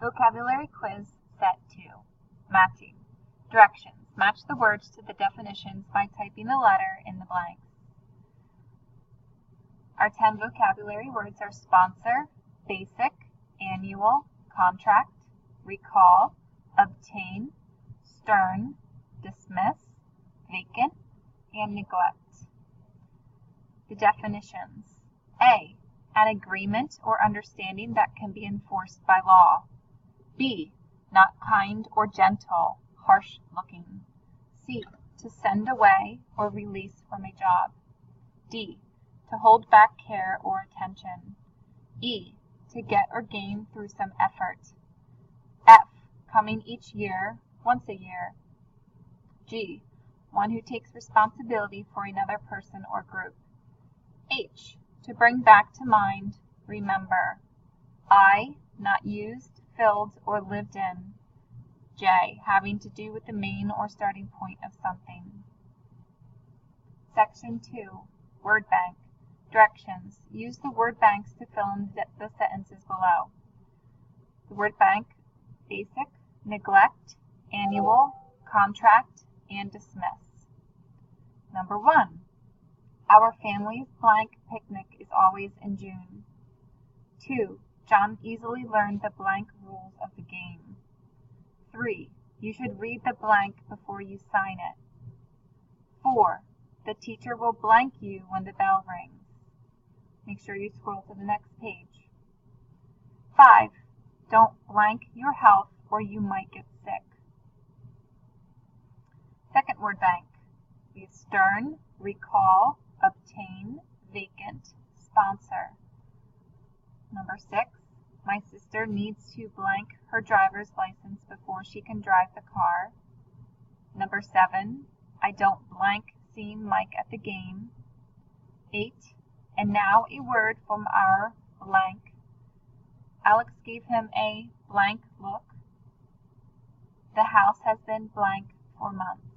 Vocabulary quiz set 2. Matching. Directions. Match the words to the definitions by typing the letter in the blanks. Our 10 vocabulary words are sponsor, basic, annual, contract, recall, obtain, stern, dismiss, vacant, and neglect. The definitions. A. An agreement or understanding that can be enforced by law. B. Not kind or gentle, harsh looking. C. To send away or release from a job. D. To hold back care or attention. E. To get or gain through some effort. F. Coming each year, once a year. G. One who takes responsibility for another person or group. H. To bring back to mind, remember. I. Not used, filled, or lived in. J. Having to do with the main or starting point of something. Section 2. Word bank. Directions. Use the word banks to fill in the sentences below. The word bank: basic, neglect, annual, contract, and dismiss. Number 1. Our family's blank picnic is always in June. 2. John easily learned the blank rules of the game. 3. You should read the blank before you sign it. 4. The teacher will blank you when the bell rings. Make sure you scroll to the next page. 5. Don't blank your health or you might get sick. Second word bank. We have stern, recall, obtain, vacant, sponsor. Number 6. My sister needs to blank her driver's license before she can drive the car. Number 7. I don't blank seeing Mike at the game. 8. And now a word from our blank. Alex gave him a blank look. The house has been blank for months.